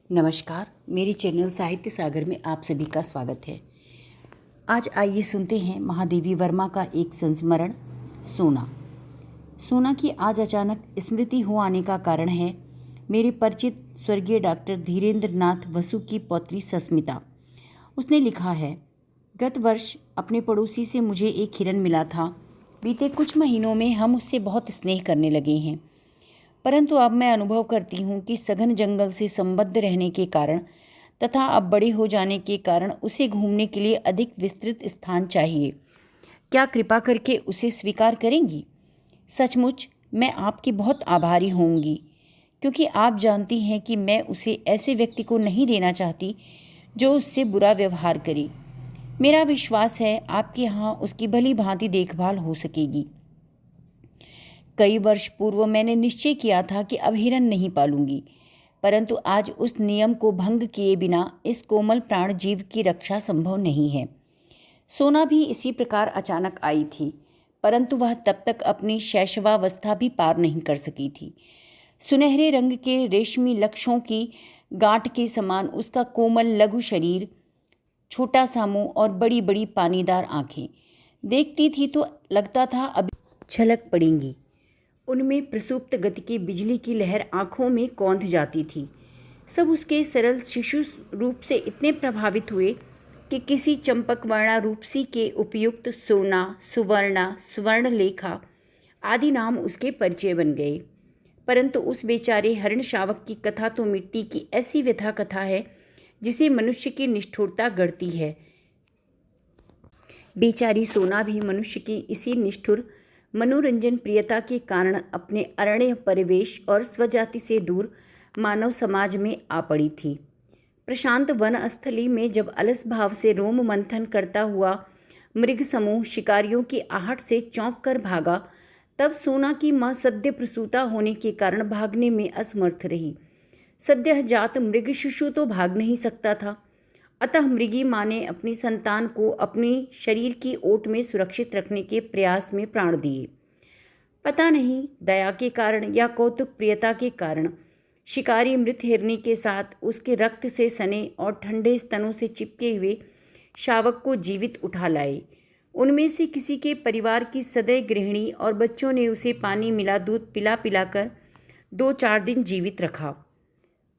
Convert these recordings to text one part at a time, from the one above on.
नमस्कार, मेरे चैनल साहित्य सागर में आप सभी का स्वागत है। आज आइए सुनते हैं महादेवी वर्मा का एक संस्मरण, सोना। सोना की आज अचानक स्मृति हो आने का कारण है मेरे परिचित स्वर्गीय डॉक्टर धीरेन्द्र नाथ वसु की पौत्री सस्मिता। उसने लिखा है, गत वर्ष अपने पड़ोसी से मुझे एक हिरन मिला था। बीते कुछ महीनों में हम उससे बहुत स्नेह करने लगे हैं, परंतु अब मैं अनुभव करती हूँ कि सघन जंगल से संबद्ध रहने के कारण तथा अब बड़े हो जाने के कारण उसे घूमने के लिए अधिक विस्तृत स्थान चाहिए। क्या कृपा करके उसे स्वीकार करेंगी? सचमुच मैं आपकी बहुत आभारी होंगी, क्योंकि आप जानती हैं कि मैं उसे ऐसे व्यक्ति को नहीं देना चाहती जो उससे बुरा व्यवहार करे। मेरा विश्वास है आपके यहाँ उसकी भली भांति देखभाल हो सकेगी। कई वर्ष पूर्व मैंने निश्चय किया था कि अब हिरन नहीं पालूंगी, परंतु आज उस नियम को भंग किए बिना इस कोमल प्राण जीव की रक्षा संभव नहीं है। सोना भी इसी प्रकार अचानक आई थी, परंतु वह तब तक अपनी शैशवावस्था भी पार नहीं कर सकी थी। सुनहरे रंग के रेशमी लक्षों की गांठ के समान उसका कोमल लघु शरीर, छोटा सा मुंह और बड़ी बड़ी पानीदार आंखें। देखती थी तो लगता था अभी छलक पड़ेंगी। उनमें प्रसुप्त गति की बिजली की लहर आंखों में कौंध जाती थी। सब उसके सरल शिशु रूप से इतने प्रभावित हुए कि किसी चंपक वर्णा रूपसी के उपयुक्त सोना, सुवर्णा, स्वर्णलेखा आदि नाम उसके परिचय बन गए। परंतु उस बेचारे हरण शावक की कथा तो मिट्टी की ऐसी व्यथा कथा है जिसे मनुष्य की निष्ठुरता गढ़ती है। बेचारी सोना भी मनुष्य की इसी निष्ठुर मनोरंजन प्रियता के कारण अपने अरण्य परिवेश और स्वजाति से दूर मानव समाज में आ पड़ी थी। प्रशांत वनस्थली में जब अलस भाव से रोम मंथन करता हुआ मृग समूह शिकारियों की आहट से चौंक कर भागा, तब सोना की मां सद्य प्रसूता होने के कारण भागने में असमर्थ रही। सद्य जात मृग शिशु तो भाग नहीं सकता था, अतः मृगी माँ ने अपनी संतान को अपनी शरीर की ओट में सुरक्षित रखने के प्रयास में प्राण दिए। पता नहीं दया के कारण या कौतुक प्रियता के कारण शिकारी मृत हिरनी के साथ उसके रक्त से सने और ठंडे स्तनों से चिपके हुए शावक को जीवित उठा लाए। उनमें से किसी के परिवार की सदैव गृहिणी और बच्चों ने उसे पानी मिला दूध पिला पिलाकर 2-4 दिन जीवित रखा।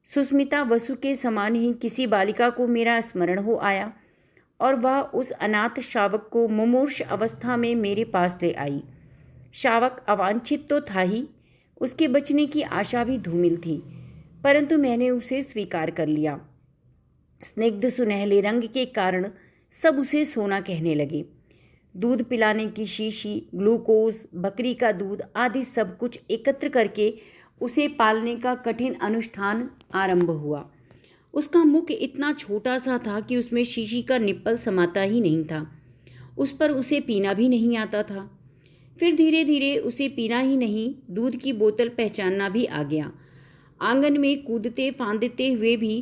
सुस्मिता वसु के समान ही किसी बालिका को मेरा स्मरण हो आया और वह उस अनाथ शावक को मुमूर्ष अवस्था में मेरे पास ले आई। शावक अवांछित तो था ही, उसके बचने की आशा भी धूमिल थी, परंतु मैंने उसे स्वीकार कर लिया। स्निग्ध सुनहले रंग के कारण सब उसे सोना कहने लगे। दूध पिलाने की शीशी, ग्लूकोज, बकरी का दूध आदि सब कुछ एकत्र करके उसे पालने का कठिन अनुष्ठान आरंभ हुआ। उसका मुख इतना छोटा सा था कि उसमें शीशी का निप्पल समाता ही नहीं था। उस पर उसे पीना भी नहीं आता था। फिर धीरे धीरे उसे पीना ही नहीं, दूध की बोतल पहचानना भी आ गया। आंगन में कूदते फांदते हुए भी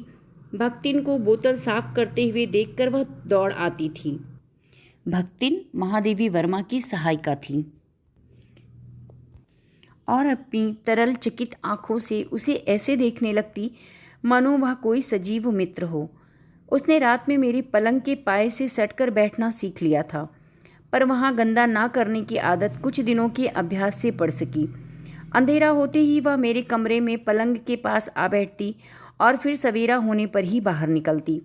भक्तिन को बोतल साफ करते हुए देखकर वह दौड़ आती थी। भक्तिन महादेवी वर्मा की सहायिका थी और अपनी तरल चकित आंखों से उसे ऐसे देखने लगती मानो वह कोई सजीव मित्र हो। उसने रात में मेरी पलंग के पाए से सटकर बैठना सीख लिया था, पर वहाँ गंदा ना करने की आदत कुछ दिनों के अभ्यास से पड़ सकी। अंधेरा होते ही वह मेरे कमरे में पलंग के पास आ बैठती और फिर सवेरा होने पर ही बाहर निकलती।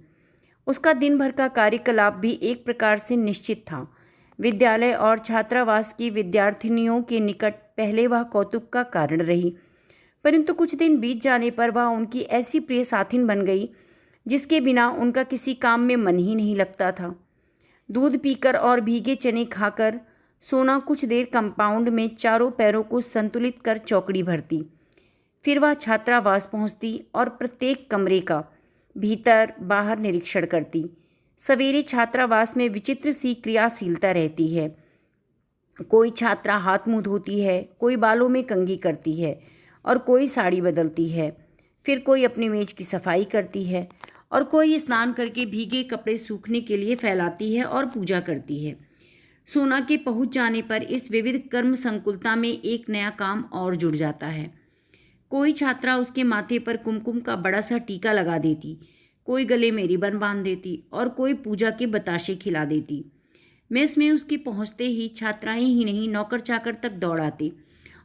उसका दिन भर का कार्यकलाप भी एक प्रकार से निश्चित था। विद्यालय और छात्रावास की विद्यार्थिनियों के निकट पहले वह कौतुक का कारण रही, परंतु कुछ दिन बीत जाने पर वह उनकी ऐसी प्रिय साथिन बन गई जिसके बिना उनका किसी काम में मन ही नहीं लगता था। दूध पीकर और भीगे चने खाकर सोना कुछ देर कंपाउंड में चारों पैरों को संतुलित कर चौकड़ी भरती। फिर वह छात्रावास पहुंचती और प्रत्येक कमरे का भीतर बाहर निरीक्षण करती। सवेरे छात्रावास में विचित्र सी क्रियाशीलता रहती है। कोई छात्रा हाथ मुंह धोती है, कोई बालों में कंघी करती है और कोई साड़ी बदलती है। फिर कोई अपनी मेज की सफाई करती है और कोई स्नान करके भीगे कपड़े सूखने के लिए फैलाती है और पूजा करती है। सोना के पहुंच जाने पर इस विविध कर्म संकुलता में एक नया काम और जुड़ जाता है। कोई छात्रा उसके माथे पर कुमकुम का बड़ा सा टीका लगा देती, कोई गले में रिबन बांध देती और कोई पूजा के बताशे खिला देती। मेस में उसके पहुंचते ही छात्राएं ही नहीं नौकर चाकर तक दौड़ आते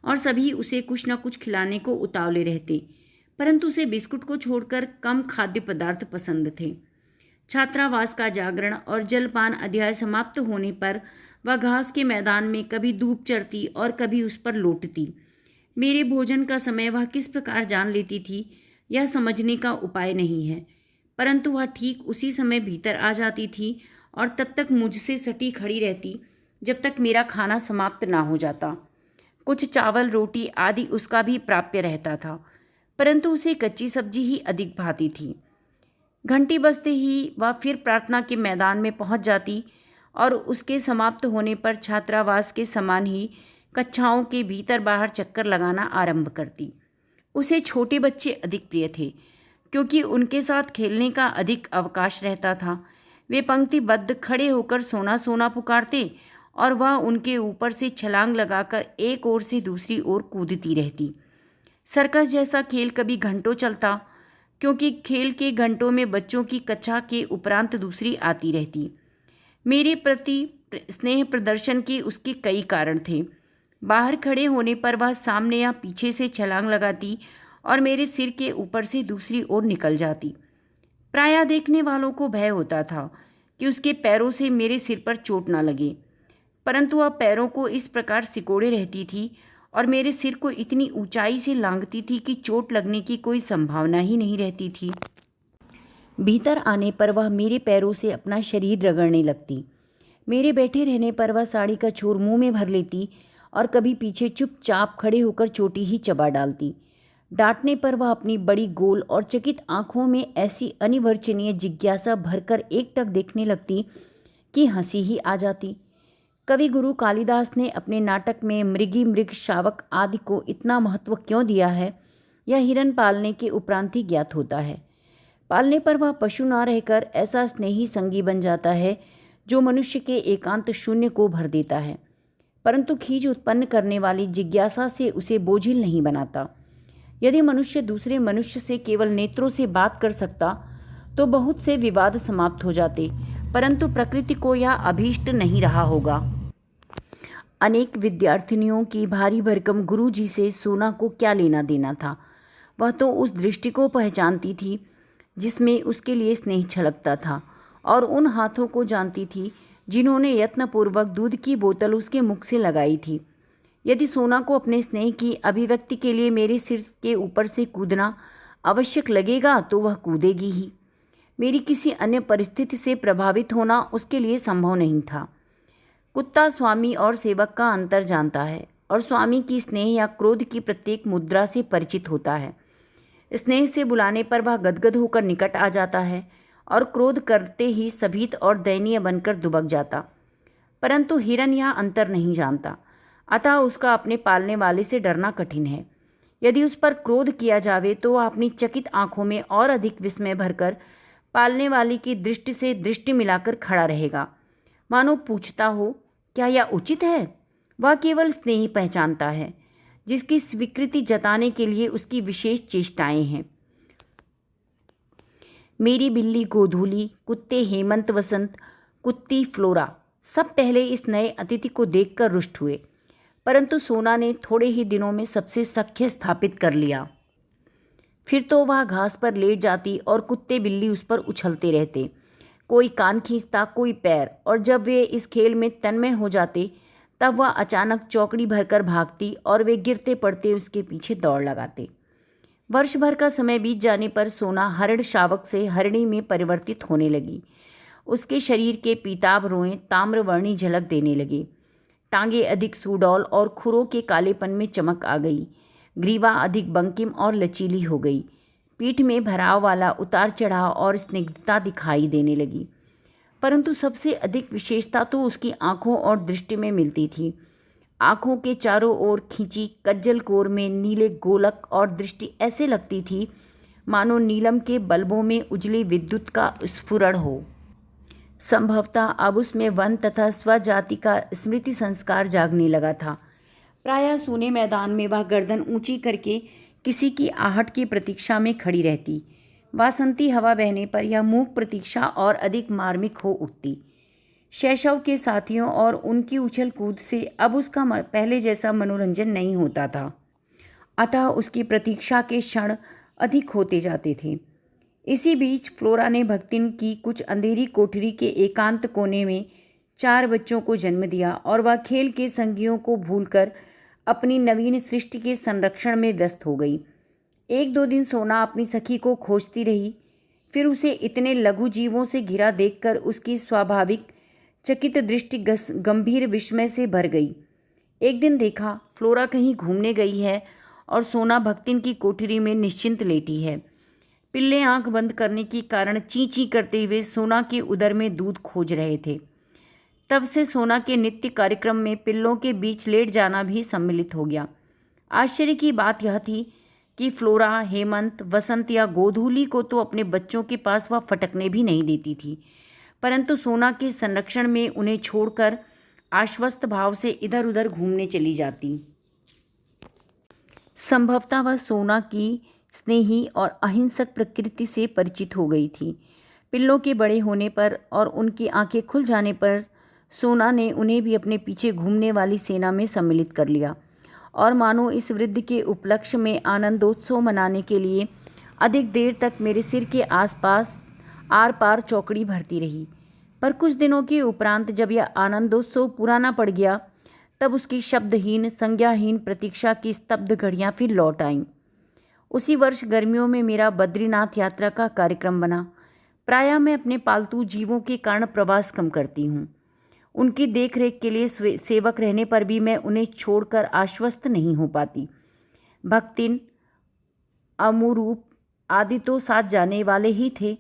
और सभी उसे कुछ न कुछ खिलाने को उतावले रहते, परंतु उसे बिस्कुट को छोड़कर कम खाद्य पदार्थ पसंद थे। छात्रावास का जागरण और जलपान अध्याय समाप्त होने पर वह घास के मैदान में कभी धूप चरती और कभी उस पर लौटती। मेरे भोजन का समय वह किस प्रकार जान लेती थी, यह समझने का उपाय नहीं है, परंतु वह ठीक उसी समय भीतर आ जाती थी और तब तक मुझसे सटी खड़ी रहती जब तक मेरा खाना समाप्त ना हो जाता। कुछ चावल रोटी आदि उसका भी प्राप्य रहता था, परंतु उसे कच्ची सब्जी ही अधिक भाती थी। घंटी बजते ही वह फिर प्रार्थना के मैदान में पहुंच जाती और उसके समाप्त होने पर छात्रावास के समान ही कक्षाओं के भीतर बाहर चक्कर लगाना आरंभ करती। उसे छोटे बच्चे अधिक प्रिय थे, क्योंकि उनके साथ खेलने का अधिक अवकाश रहता था। वे पंक्तिबद्ध खड़े होकर सोना सोना पुकारते और वह उनके ऊपर से छलांग लगाकर एक ओर से दूसरी ओर कूदती रहती। सर्कस जैसा खेल कभी घंटों चलता, क्योंकि खेल के घंटों में बच्चों की कक्षा के उपरांत दूसरी आती रहती। मेरे प्रति स्नेह प्रदर्शन के उसके कई कारण थे। बाहर खड़े होने पर वह सामने या पीछे से छलांग लगाती और मेरे सिर के ऊपर से दूसरी ओर निकल जाती। प्रायः देखने वालों को भय होता था कि उसके पैरों से मेरे सिर पर चोट न लगे, परंतु वह पैरों को इस प्रकार सिकोड़े रहती थी और मेरे सिर को इतनी ऊंचाई से लांघती थी कि चोट लगने की कोई संभावना ही नहीं रहती थी। भीतर आने पर वह मेरे पैरों से अपना शरीर रगड़ने लगती। मेरे बैठे रहने पर वह साड़ी का छोर मुंह में भर लेती और कभी पीछे चुपचाप खड़े होकर चोटी ही चबा डालती। डांटने पर वह अपनी बड़ी गोल और चकित आंखों में ऐसी अनिवर्चनीय जिज्ञासा भरकर एकटक देखने लगती कि हंसी ही आ जाती। कवि गुरु कालिदास ने अपने नाटक में मृगी, मृग, शावक आदि को इतना महत्व क्यों दिया है, यह हिरन पालने के उपरांत ही ज्ञात होता है। पालने पर वह पशु न रहकर ऐसा स्नेही संगी बन जाता है जो मनुष्य के एकांत शून्य को भर देता है, परंतु खींच उत्पन्न करने वाली जिज्ञासा से उसे बोझिल नहीं बनाता। यदि मनुष्य दूसरे मनुष्य से केवल नेत्रों से बात कर सकता तो बहुत से विवाद समाप्त हो जाते, परंतु प्रकृति को यह अभीष्ट नहीं रहा होगा। अनेक विद्यार्थिनियों की भारी भरकम गुरुजी से सोना को क्या लेना देना था। वह तो उस दृष्टि को पहचानती थी जिसमें उसके लिए स्नेह छलकता था, और उन हाथों को जानती थी जिन्होंने यत्नपूर्वक दूध की बोतल उसके मुख से लगाई थी। यदि सोना को अपने स्नेह की अभिव्यक्ति के लिए मेरे सिर के ऊपर से कूदना आवश्यक लगेगा तो वह कूदेगी ही। मेरी किसी अन्य परिस्थिति से प्रभावित होना उसके लिए संभव नहीं था। कुत्ता स्वामी और सेवक का अंतर जानता है और स्वामी की स्नेह या क्रोध की प्रत्येक मुद्रा से परिचित होता है। स्नेह से बुलाने पर वह गदगद होकर निकट आ जाता है और क्रोध करते ही सभीत और दयनीय बनकर दुबक जाता, परंतु हिरन यह अंतर नहीं जानता, अतः उसका अपने पालने वाले से डरना कठिन है। यदि उस पर क्रोध किया जावे तो वह अपनी चकित आंखों में और अधिक विस्मय भरकर पालने वाली की दृष्टि से दृष्टि मिलाकर खड़ा रहेगा, मानो पूछता हो क्या यह उचित है। वह केवल स्नेह ही पहचानता है जिसकी स्वीकृति जताने के लिए उसकी विशेष चेष्टाएं हैं। मेरी बिल्ली गोधूली, कुत्ते हेमंत वसंत, कुत्ती फ्लोरा सब पहले इस नए अतिथि को देखकर रुष्ट हुए, परंतु सोना ने थोड़े ही दिनों में सबसे सख्य स्थापित कर लिया। फिर तो वह घास पर लेट जाती और कुत्ते बिल्ली उस पर उछलते रहते, कोई कान खींचता कोई पैर, और जब वे इस खेल में तन्मय हो जाते तब वह अचानक चौकड़ी भरकर भागती और वे गिरते पड़ते उसके पीछे दौड़ लगाते। वर्ष भर का समय बीत जाने पर सोना हरिण शावक से हरिणी में परिवर्तित होने लगी। उसके शरीर के पीताभ रोएं ताम्रवर्णी झलक देने लगे, टांगे अधिक सुडौल और खुरों के कालेपन में चमक आ गई, ग्रीवा अधिक बंकिम और लचीली हो गई, पीठ में भराव वाला उतार चढ़ाव और स्निग्धता दिखाई देने लगी। परंतु सबसे अधिक विशेषता तो उसकी आंखों और दृष्टि में मिलती थी। आंखों के चारों ओर खींची कज्जल कोर में नीले गोलक और दृष्टि ऐसे लगती थी मानो नीलम के बल्बों में उजली विद्युत का स्फुरण हो। संभवतः अब उसमें वन तथा स्वजाति का स्मृति संस्कार जागने लगा था। प्रायः सूने मैदान में वह गर्दन ऊंची करके किसी की आहट की प्रतीक्षा में खड़ी रहती। वासंती हवा बहने पर यह मूक प्रतीक्षा और अधिक मार्मिक हो उठती। शैशव के साथियों और उनकी उछल कूद से अब उसका पहले जैसा मनोरंजन नहीं होता था, अतः उसकी प्रतीक्षा के क्षण अधिक होते जाते थे। इसी बीच फ्लोरा ने भक्तिन की कुछ अंधेरी कोठरी के एकांत कोने में 4 बच्चों को जन्म दिया और वह खेल के संगियों को भूलकर अपनी नवीन सृष्टि के संरक्षण में व्यस्त हो गई। 1-2 दिन सोना अपनी सखी को खोजती रही, फिर उसे इतने लघु जीवों से घिरा देखकर उसकी स्वाभाविक चकित दृष्टि गंभीर विस्मय से भर गई। एक दिन देखा फ्लोरा कहीं घूमने गई है और सोना भक्तिन की कोठरी में निश्चिंत लेटी है। पिल्ले आंख बंद करने के कारण ची ची करते हुए सोना के उदर में दूध खोज रहे थे। तब से सोना के नित्य कार्यक्रम में पिल्लों के बीच लेट जाना भी सम्मिलित हो गया। आश्चर्य की बात यह थी कि फ्लोरा, हेमंत, वसंत या गोधूली को तो अपने बच्चों के पास वह फटकने भी नहीं देती थी, परंतु सोना के संरक्षण में उन्हें छोड़कर आश्वस्त भाव से इधर उधर घूमने चली जाती। संभवतः वह सोना की स्नेही और अहिंसक प्रकृति से परिचित हो गई थी। पिल्लों के बड़े होने पर और उनकी आंखें खुल जाने पर सोना ने उन्हें भी अपने पीछे घूमने वाली सेना में सम्मिलित कर लिया और मानो इस वृद्धि के उपलक्ष्य में आनंदोत्सव मनाने के लिए अधिक देर तक मेरे सिर के आसपास आर पार चौकड़ी भरती रही। पर कुछ दिनों के उपरांत जब यह आनंदोत्सव पुराना पड़ गया, तब उसकी शब्दहीन, संज्ञाहीन प्रतीक्षा की स्तब्ध घड़ियां फिर लौट आईं। उसी वर्ष गर्मियों में मेरा बद्रीनाथ यात्रा का कार्यक्रम बना। प्रायः मैं अपने पालतू जीवों के कारण प्रवास कम करती हूँ। उनकी देखरेख के लिए सेवक रहने पर भी मैं उन्हें छोड़कर आश्वस्त नहीं हो पाती। भक्तिन, अमुरूप आदि तो साथ जाने वाले ही थे।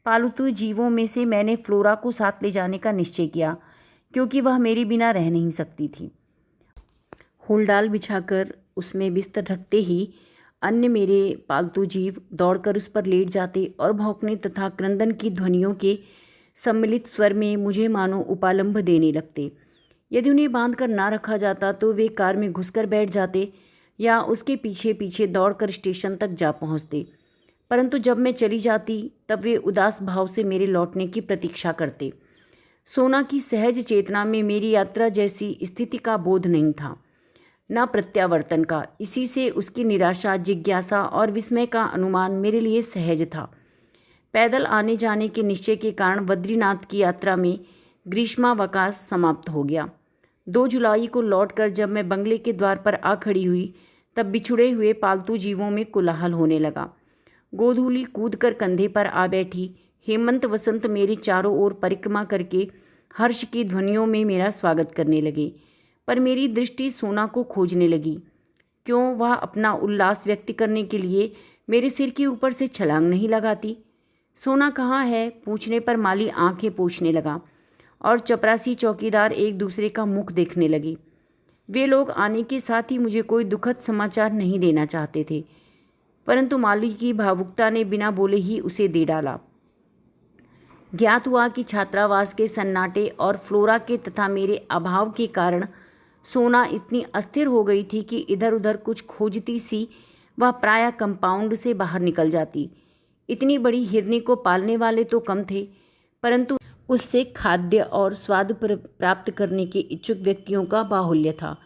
पालतू जीवों में से मैंने फ्लोरा को साथ ले जाने का निश्चय किया, क्योंकि वह मेरे बिना रह नहीं सकती थी। होलडाल बिछाकर उसमें बिस्तर रखते ही अन्य मेरे पालतू जीव दौड़कर उस पर लेट जाते और भौंकने तथा क्रंदन की ध्वनियों के सम्मिलित स्वर में मुझे मानो उपालंभ देने लगते। यदि उन्हें बांध कर ना रखा जाता तो वे कार में घुसकर बैठ जाते या उसके पीछे पीछे दौड़कर स्टेशन तक जा पहुंचते, परंतु जब मैं चली जाती तब वे उदास भाव से मेरे लौटने की प्रतीक्षा करते। सोना की सहज चेतना में मेरी यात्रा जैसी स्थिति का बोध नहीं था, न प्रत्यावर्तन का। इसी से उसकी निराशा, जिज्ञासा और विस्मय का अनुमान मेरे लिए सहज था। पैदल आने जाने के निश्चय के कारण बद्रीनाथ की यात्रा में ग्रीष्मावकाश समाप्त हो गया। 2 जुलाई को लौटकर जब मैं बंगले के द्वार पर आ खड़ी हुई, तब बिछुड़े हुए पालतू जीवों में कोलाहल होने लगा। गोधूली कूदकर कंधे पर आ बैठी। हेमंत, वसंत मेरी चारों ओर परिक्रमा करके हर्ष की ध्वनियों में मेरा स्वागत करने लगे, पर मेरी दृष्टि सोना को खोजने लगी। क्यों वह अपना उल्लास व्यक्त करने के लिए मेरे सिर के ऊपर से छलांग नहीं लगाती? सोना कहाँ है पूछने पर माली आंखें पोंछने लगा और चपरासी चौकीदार एक दूसरे का मुख देखने लगे। वे लोग आने के साथ ही मुझे कोई दुखद समाचार नहीं देना चाहते थे, परंतु माली की भावुकता ने बिना बोले ही उसे दे डाला। ज्ञात हुआ कि छात्रावास के सन्नाटे और फ्लोरा के तथा मेरे अभाव के कारण सोना इतनी अस्थिर हो गई थी कि इधर उधर कुछ खोजती सी वह प्रायः कंपाउंड से बाहर निकल जाती। इतनी बड़ी हिरनी को पालने वाले तो कम थे, परंतु उससे खाद्य और स्वाद प्राप्त करने के इच्छुक व्यक्तियों का बाहुल्य था।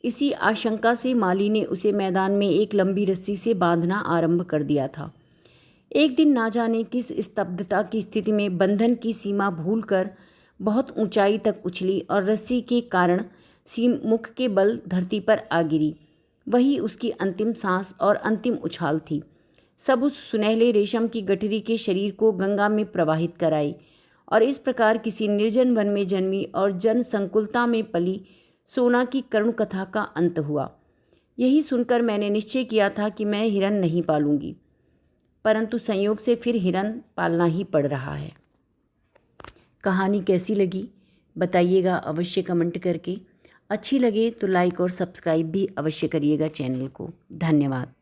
इसी आशंका से माली ने उसे मैदान में एक लंबी रस्सी से बांधना आरंभ कर दिया था। एक दिन ना जाने किस स्तब्धता की स्थिति में बंधन की सीमा भूलकर बहुत ऊंचाई तक उछली और रस्सी के कारण मुख के बल धरती पर आ गिरी। वही उसकी अंतिम सांस और अंतिम उछाल थी। सब उस सुनहले रेशम की गठरी के शरीर को गंगा में प्रवाहित कराई और इस प्रकार किसी निर्जन वन में जन्मी और जन संकुलता में पली सोना की करुण कथा का अंत हुआ। यही सुनकर मैंने निश्चय किया था कि मैं हिरन नहीं पालूंगी, परंतु संयोग से फिर हिरन पालना ही पड़ रहा है। कहानी कैसी लगी बताइएगा अवश्य कमेंट करके। अच्छी लगे तो लाइक और सब्सक्राइब भी अवश्य करिएगा चैनल को। धन्यवाद।